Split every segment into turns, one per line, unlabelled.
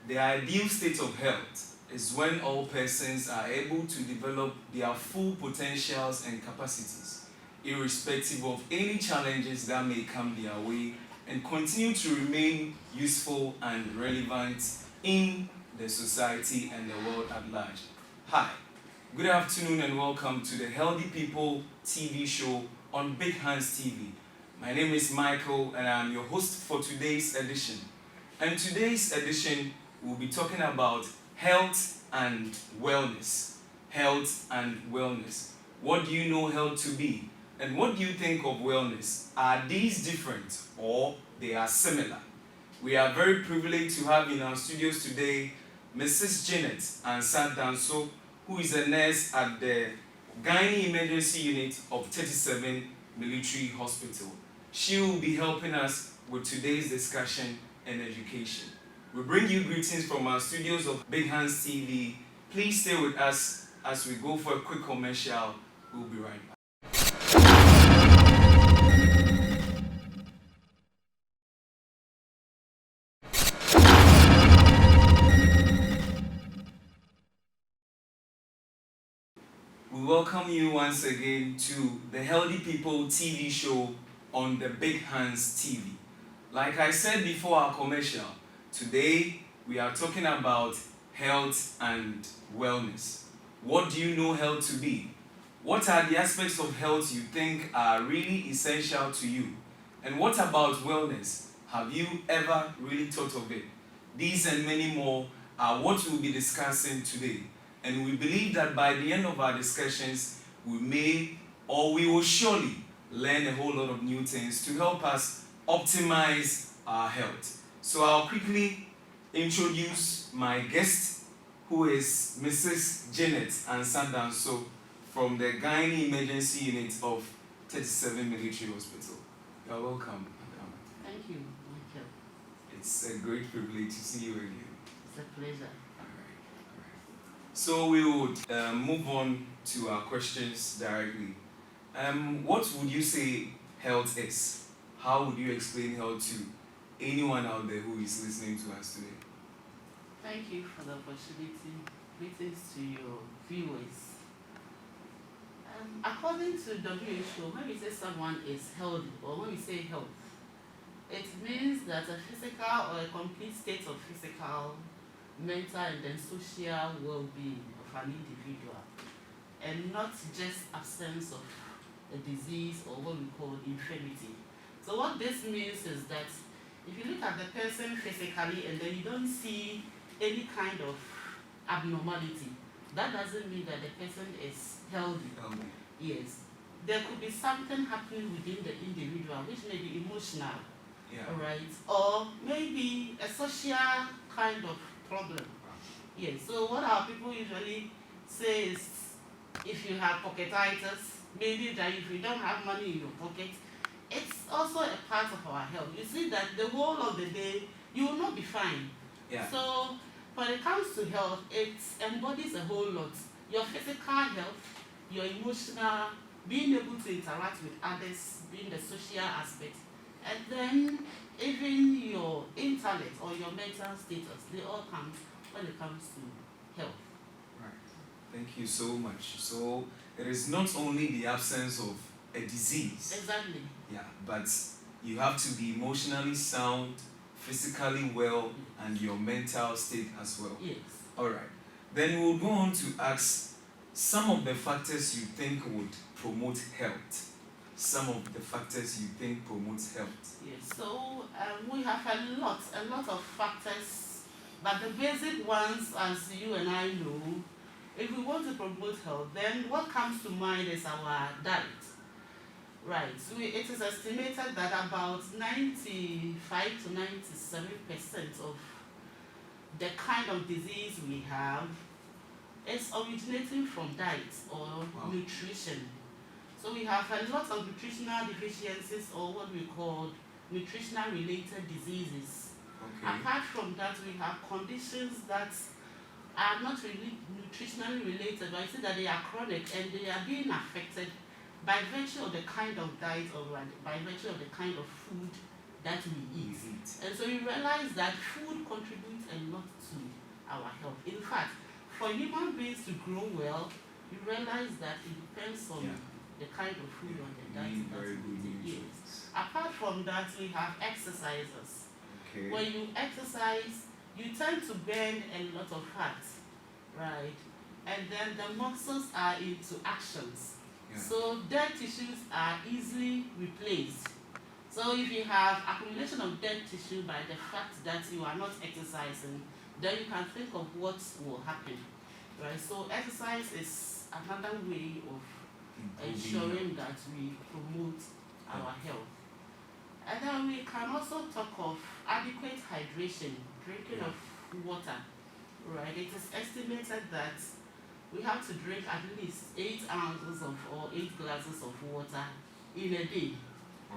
The ideal state of health is when all persons are able to develop their full potentials and capacities, irrespective of any challenges that may come their way, and continue to remain useful and relevant in the society and the world at large. Hi, good afternoon and welcome to the Healthy People TV show on Big Hands TV. My name is Michael and I'm your host for today's edition. And today's edition, we'll be talking about health and wellness. Health and wellness. What do you know health to be? And what do you think of wellness? Are these different or they are similar? We are very privileged to have in our studios today Mrs. Janet Ansah Danso, who is a nurse at the Gynae Emergency Unit of 37 Military Hospital. She will be helping us with today's discussion and education. We bring you greetings from our studios of Big Hands TV. Please stay with us as we go for a quick commercial. We'll be right back. We welcome you once again to the Healthy People TV show on the Big Hands TV. Like I said before our commercial, today we are talking about health and wellness. What do you know health to be? What are the aspects of health you think are really essential to you? And what about wellness? Have you ever really thought of it? These and many more are what we'll be discussing today. And we believe that by the end of our discussions, we may or we will surely learn a whole lot of new things to help us optimize our health. So I'll quickly introduce my guest, who is Mrs. Janet Ansah Danso from the Gynae Emergency Unit of 37 Military Hospital. You're welcome.
Thank you, Michael.
It's a great privilege to see you again.
It's a pleasure.
So we would move on to our questions directly. What would you say health is? How would you explain health to anyone out there who is listening to us today?
Thank you for the opportunity. Greetings to your viewers. According to WHO, when we say someone is healthy or when we say health, it means that a physical or a complete state of physical, mental and then social well-being of an individual, and not just absence of a disease or what we call infirmity. So what this means is that if you look at the person physically and then you don't see any kind of abnormality, that doesn't mean that the person is healthy. Yes. There could be something happening within the individual which may be emotional, right? Or maybe a social kind of problem. Yes. So what our people usually say is, if you have pocketitis, maybe that if you don't have money in your pocket, it's also a part of our health. You see that the whole of the day you will not be fine. So when it comes to health, it embodies a whole lot. Your physical health, your emotional, being able to interact with others, being the social aspect, and then even your intellect or your mental status, they all come when it comes to health.
Right. Thank you so much. So it is not only the absence of a disease.
Exactly.
Yeah, but you have to be emotionally sound, physically well, and your mental state as well.
Yes.
All right. Then we'll go on to ask some of the factors you think would promote health. Some of the factors you think promotes health.
Yes. So we have a lot of factors, but the basic ones, as you and I know, if we want to promote health, then what comes to mind is our diet. Right. So it is estimated that about 95 to 97% of the kind of disease we have is originating from diet or nutrition. So we have a lot of nutritional deficiencies or what we call nutritional related diseases.
Okay.
Apart from that, we have conditions that are not really nutritionally related, but I see that they are chronic and they are being affected by virtue of the kind of diet or by virtue of the kind of food that we eat. And so you realize that food contributes a lot to our health. In fact, for human beings to grow well, you realize that it depends on the kind of food on the diet that we eat. Apart from that, we have exercises.
Okay.
When you exercise, you tend to burn a lot of fat, right? And then the muscles are into actions. So dead tissues are easily replaced. So if you have accumulation of dead tissue by the fact that you are not exercising, then you can think of what will happen, right? So exercise is another way of ensuring that we promote our health. And then we can also talk of adequate hydration, drinking of water, right? It is estimated that we have to drink at least 8 ounces or 8 glasses of water in a day,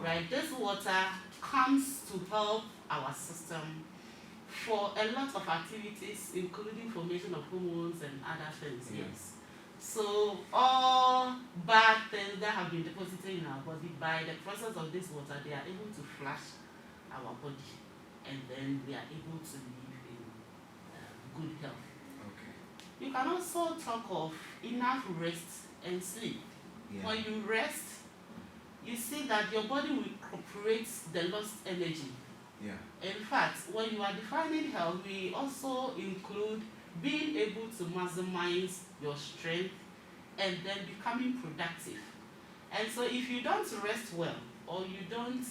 right? This water comes to help our system for a lot of activities, including formation of hormones and other things. Yes. So all bad things that have been deposited in our body, by the process of this water, they are able to flush our body, and then we are able to live in good health. You can also talk of enough rest and sleep. When you rest, you see that your body will recuperate the lost energy. In fact, when you are defining health, we also include being able to maximize your strength and then becoming productive. And so if you don't rest well or you don't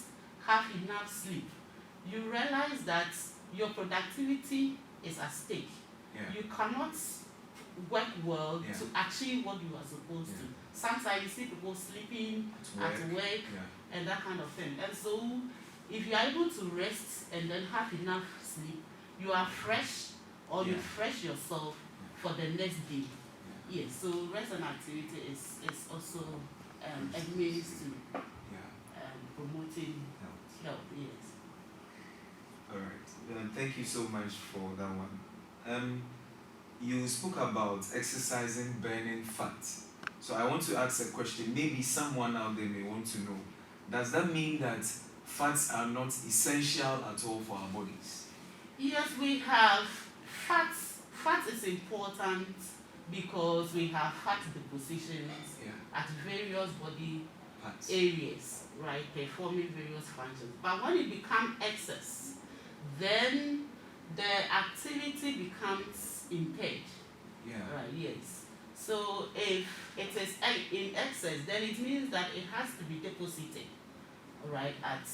have enough sleep, you realize that your productivity is at stake. You cannot work well to achieve what you are supposed to. Sometimes you see people sleeping at work and that kind of thing. And so if you are able to rest and then have enough sleep, you are fresh, or you fresh yourself for the next day. Yes, so rest and activity is also a means to promoting health. Yes.
All right. Thank you so much for that one. You spoke about exercising, burning fat. So I want to ask a question. Maybe someone out there may want to know. Does that mean that fats are not essential at all for our bodies?
Yes, we have fats. Fat is important because we have fat depositions at various body areas, right, performing various functions. But when it becomes excess, then the activity becomes impaired. Right, yes. So if it is in excess, then it means that it has to be deposited, right, at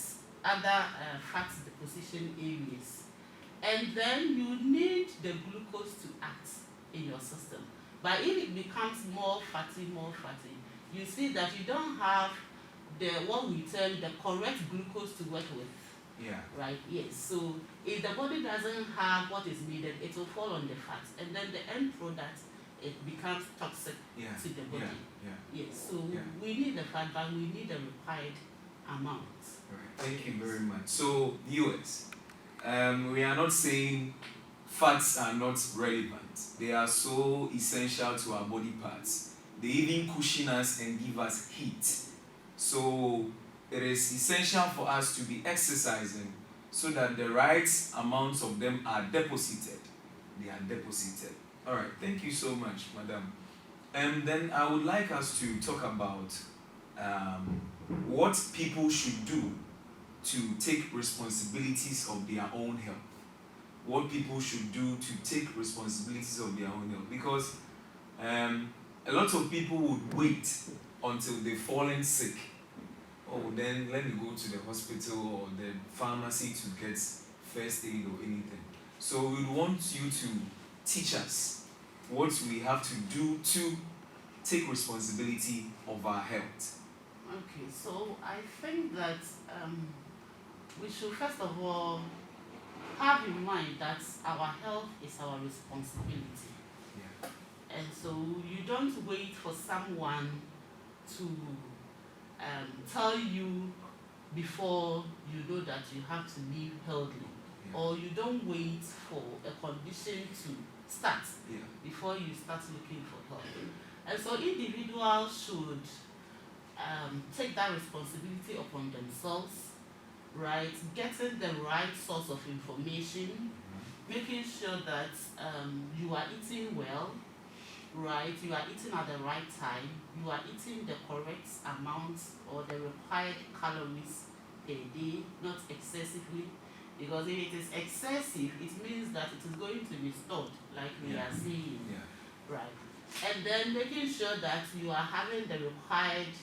other fat deposition areas. And then you need the glucose to act in your system. But if it becomes more fatty, you see that you don't have what we term the correct glucose to work with. Right, yes. So if the body doesn't have what is needed, it will fall on the fat, and then the end product, it becomes toxic to the body. Yes, so we need the fat, but we need the required amount.
Right. Thank you very much. So viewers, we are not saying fats are not relevant. They are so essential to our body parts. They even cushion us and give us heat. So it is essential for us to be exercising so that the right amounts of them are deposited. They are deposited. All right. Thank you so much, madam. And then I would like us to talk about what people should do to take responsibilities of their own health. What people should do to take responsibilities of their own health. Because a lot of people would wait until they've fallen sick. Oh, then let me go to the hospital or the pharmacy to get first aid or anything. So we want you to teach us what we have to do to take responsibility of our health.
Okay, so I think that we should first of all have in mind that our health is our responsibility. And so you don't wait for someone to tell you before you know that you have to live healthy. Or you don't wait for a condition to start before you start looking for help. And so individuals should take that responsibility upon themselves right? Getting the right source of information, making sure that you are eating well, right? You are eating at the right time, you are eating the correct amount or the required calories per day, not excessively. Because if it is excessive, it means that it is going to be stored, like we are saying, right? And then making sure that you are having the required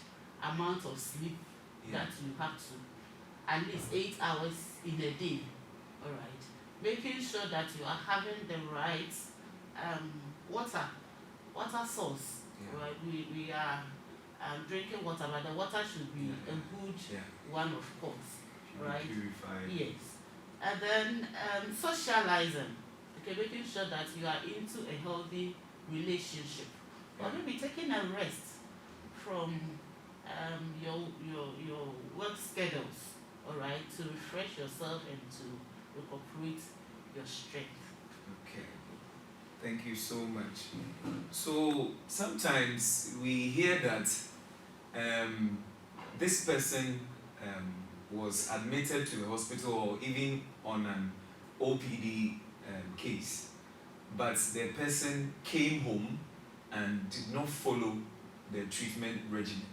amount of sleep that you have to, at least 8 hours in a day, all right? Making sure that you are having the right water source, right? We are drinking water, but the water should be a good one, of course, right?
Purified.
Yes. And then socializing, okay, making sure that you are into a healthy relationship, or maybe taking a rest from your work schedules, all right, to refresh yourself and to recuperate your strength.
Okay. Thank you so much. So sometimes we hear that this person was admitted to the hospital or even on an OPD case, but the person came home and did not follow the treatment regimen.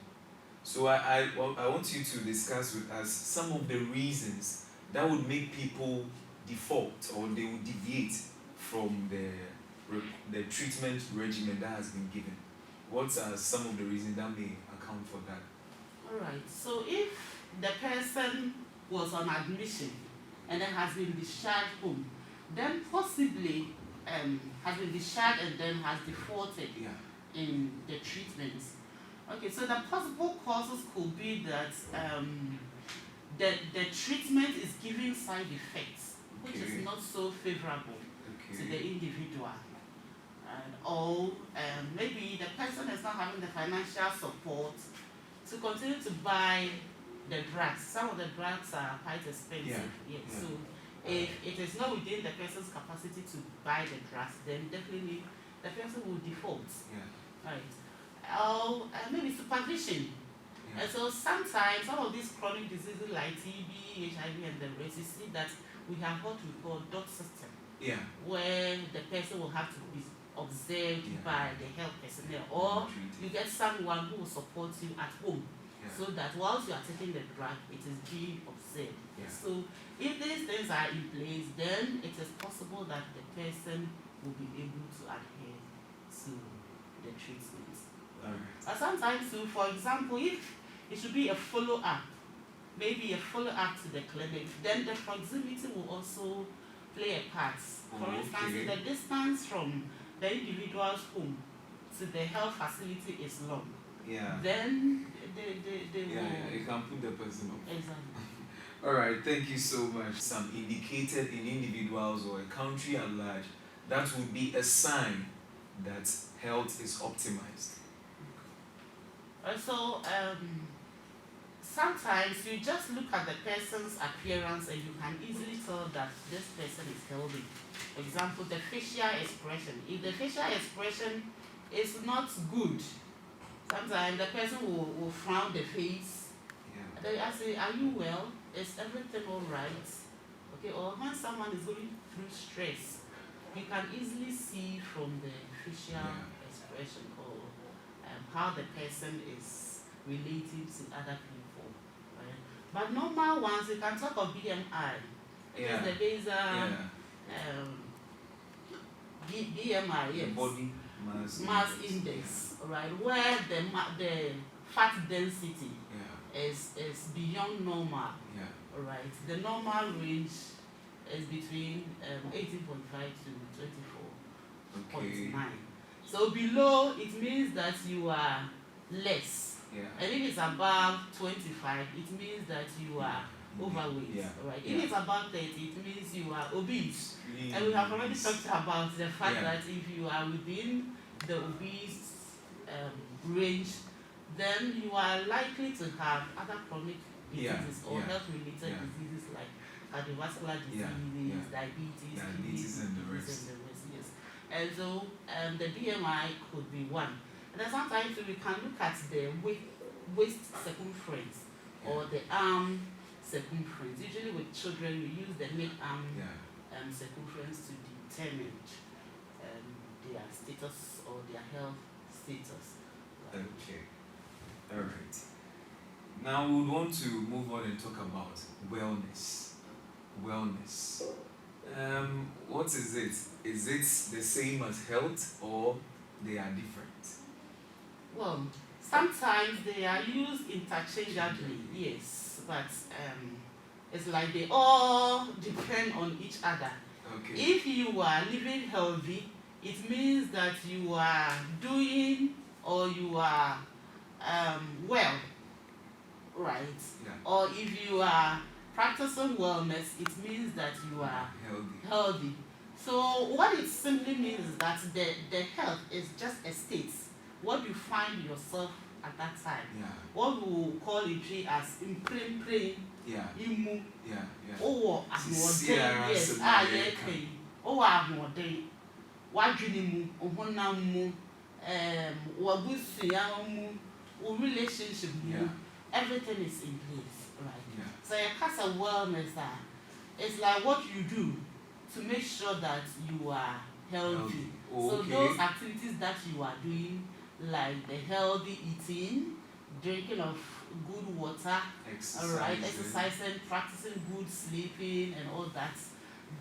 So I want you to discuss with us some of the reasons that would make people default or they would deviate from the treatment regimen that has been given. What are some of the reasons that may account for that?
Alright, so if the person was on admission and then has been discharged home, then possibly has been discharged and then has defaulted in the treatments. Okay, so the possible causes could be that the treatment is giving side effects, which is not so favorable to the individual. Or maybe the person is not having the financial support to continue to buy the drugs. Some of the drugs are quite expensive. So if it is not within the person's capacity to buy the drugs, then definitely the person will default. Right. Or maybe supervision. And so sometimes some of these chronic diseases like TB, HIV, and the rest, you see that we have what we call DOT system, where the person will have to be observed by the health personnel, or you get someone who will support you at home, so that whilst you are taking the drug, it is being observed. So if these things are in place, then it is possible that the person will be able to adhere to the treatment. But sometimes too, for example, if it should be a follow-up, maybe a follow-up to the clinic, then the proximity will also play a part. For instance, if the distance from the individual's home to the health facility is long, then they will...
you can put the person off.
Exactly.
Alright, thank you so much. Some indicated in individuals or a country at large, that would be a sign that health is optimized.
Also, sometimes you just look at the person's appearance and you can easily tell that this person is healthy. For example, the facial expression. If the facial expression is not good, sometimes the person will frown the face. Then I say, are you well? Is everything all right? Okay, or when someone is going through stress, you can easily see from the facial expression or how the person is relating to other people. Right? But normal ones, you can talk of BMI. Because the basal BMI,
The body
mass index, right? Where the fat density is beyond normal. Right? The normal range is between 18.5 to 24.9. So below, it means that you are less. And if it's above 25, it means that you are overweight. Right? If it's above 30, it means you are obese. And we have already talked about the fact that if you are within the obese range, then you are likely to have other chronic diseases or health-related diseases like cardiovascular diseases, diabetes,
and the rest.
Yes. And so the BMI could be one. And then sometimes we can look at the waist circumference or the arm circumference. Usually with children, we use the mid-arm
Yeah.
circumference to determine their status or their health status.
Okay. All right. Now we want to move on and talk about wellness. Wellness. What is it? Is it the same as health or they are different?
Well, sometimes they are used interchangeably, yes, but it's like they all depend on each other.
Okay.
If you are living healthy, it means that you are doing or you are well, right?
Yeah.
Or if you are practicing wellness, it means that you are healthy. So what it simply means is that the health is just a state, what you find yourself at that time.
Yeah.
What we will call it as imprint,
Yeah.
imu,
Yeah. Yeah.
or yes, or wadwene mu, ohonam mu, wabusua mu, relationship mu,
Yeah.
everything is in place, right?
Yeah.
So your case of wellness, it's like what you do to make sure that you are healthy.
Okay.
So those activities that you are doing, like the healthy eating, drinking of good water, exercising, practicing good sleeping and all that,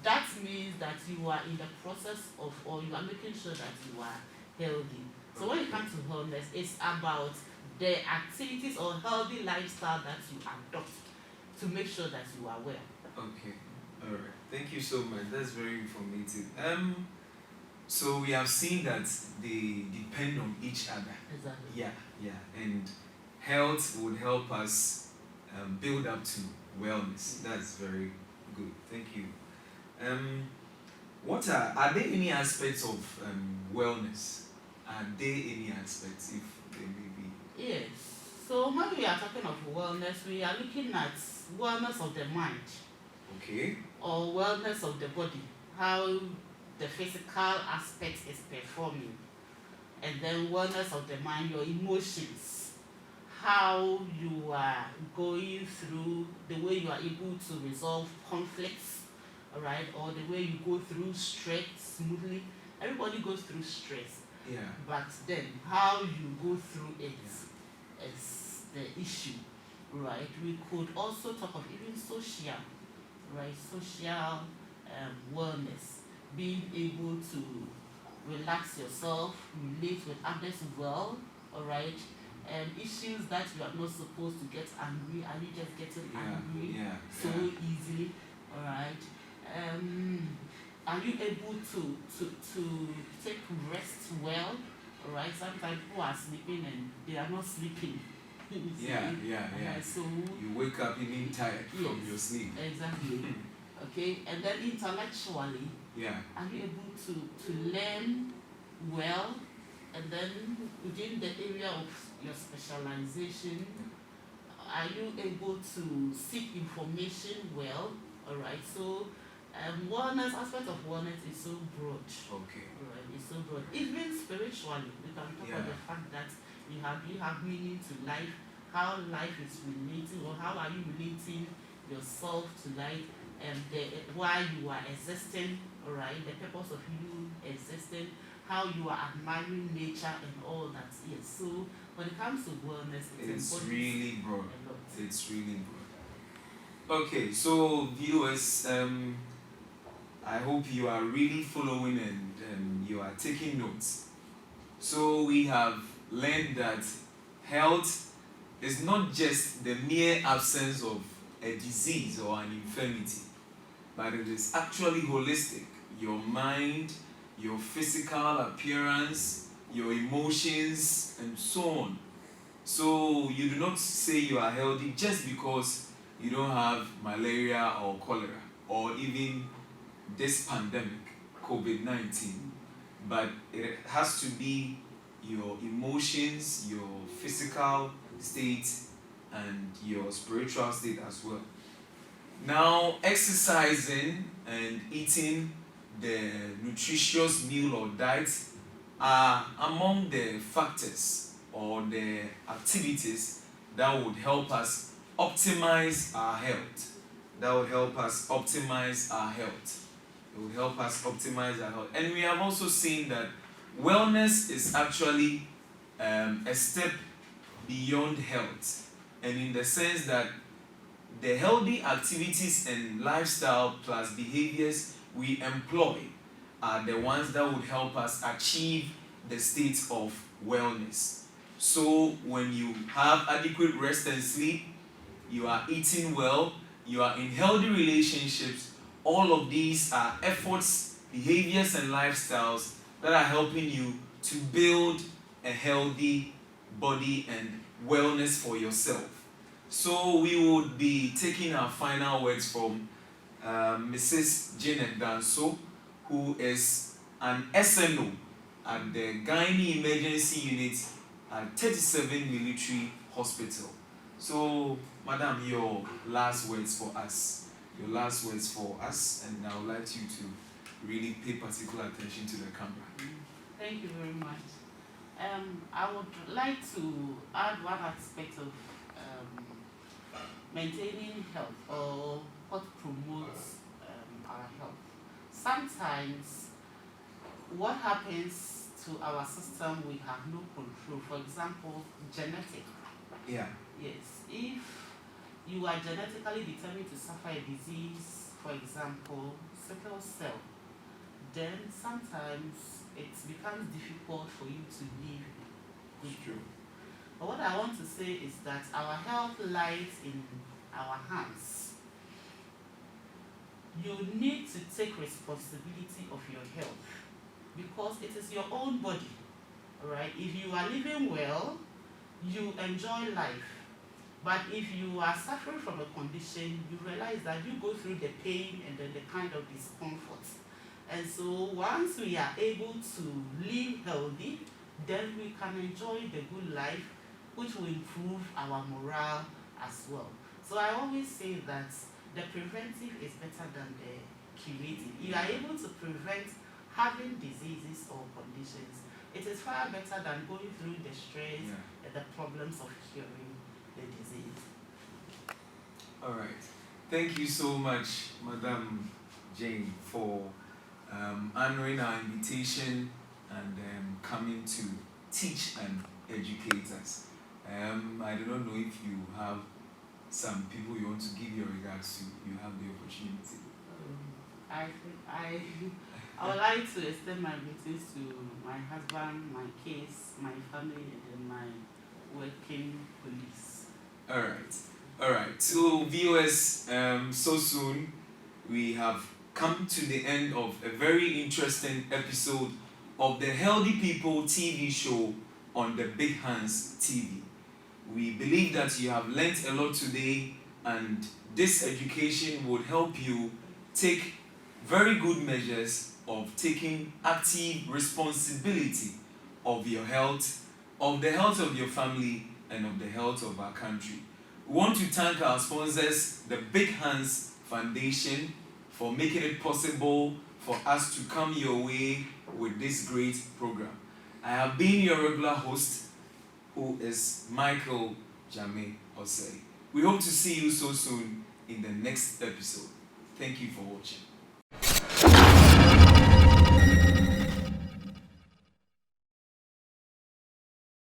that means that you are in the process of, or you are making sure that you are healthy. So when it comes to wellness, it's about the activities or healthy lifestyle that you adopt to make sure that you are well.
Okay. All right. Thank you so much. That's very informative. So we have seen that they depend on each other.
Exactly.
Yeah. Yeah. And health would help us build up to wellness. That's very good. Thank you. What are there any aspects of wellness? Are there any aspects, if there may be?
Yes. So when we are talking of wellness, we are looking at wellness of the mind.
Okay.
Or wellness of the body, how the physical aspect is performing. And then wellness of the mind, your emotions, how you are going through, the way you are able to resolve conflicts, alright, or the way you go through stress smoothly. Everybody goes through stress.
Yeah.
But then how you go through it is the issue, right? We could also talk of even social, right? Social wellness, being able to relax yourself, relate with others well, alright? Issues that you are not supposed to get angry, are you just getting angry so easily, alright? Are you able to take rest well? Alright, sometimes people are sleeping and they are not sleeping.
So you wake up even tired from your sleep.
Exactly. Okay, and then intellectually, are you able to learn well? And then within the area of your specialization, are you able to seek information well? Alright, so wellness, aspect of wellness is so broad.
Okay.
Right, it's so broad. Even spiritually, we can talk about the fact that you have meaning to life, how life is relating, or how are you relating yourself to life, and why you are existing, alright, the purpose of you existing, how you are admiring nature and all that. Yes, so when it comes to wellness,
it's really broad. It's really broad. Okay, so viewers, I hope you are really following and you are taking notes. So we have learned that health is not just the mere absence of a disease or an infirmity, but it is actually holistic. Your mind, your physical appearance, your emotions, and so on. So you do not say you are healthy just because you don't have malaria or cholera or even this pandemic, COVID-19, but it has to be your emotions, your physical state, and your spiritual state as well. Now, exercising and eating the nutritious meal or diet are among the factors or the activities that would help us optimize our health. That will help us optimize our health. It will help us optimize our health. And we have also seen that wellness is actually a step beyond health. And in the sense that the healthy activities and lifestyle plus behaviors we employ are the ones that would help us achieve the state of wellness. So when you have adequate rest and sleep, you are eating well, you are in healthy relationships, all of these are efforts, behaviors, and lifestyles that are helping you to build a healthy body and wellness for yourself. So we would be taking our final words from Mrs. Janet Danso, who is an SNO at the Gynae Emergency Unit at 37 Military Hospital. So, Madam, your last words for us. Your last words for us, and I would like you to really pay particular attention to the camera.
Thank you very much. I would like to add one aspect of maintaining health, or what promotes our health. Sometimes what happens to our system we have no control. For example, genetic.
Yeah.
Yes, if you are genetically determined to suffer a disease, for example, sickle cell, then sometimes it becomes difficult for you to live good.
True.
But what I want to say is that our health lies in our hands. You need to take responsibility of your health because it is your own body, right? If you are living well, you enjoy life. But if you are suffering from a condition, you realize that you go through the pain and then the kind of discomfort. And so once we are able to live healthy, then we can enjoy the good life, which will improve our morale as well. So I always say that the preventive is better than the curative. You are able to prevent having diseases or conditions. It is far better than going through the stress and the problems of curing the disease.
All right. Thank you so much, Madam Jane, for honoring our invitation and coming to teach and educate us. I do not know if you have some people you want to give your regards to. You have the opportunity.
I would like to extend my greetings to my husband, my kids, my family, and my working colleagues.
All right. So viewers, so soon we have come to the end of a very interesting episode of the Healthy People TV show on the Big Hands TV. We believe that you have learnt a lot today, and this education would help you take very good measures of taking active responsibility of your health, of the health of your family, and of the health of our country. We want to thank our sponsors, the Big Hands Foundation, for making it possible for us to come your way with this great program. I have been your regular host, who is Michael Jame Osei. We hope to see you so soon in the next episode. Thank you for watching.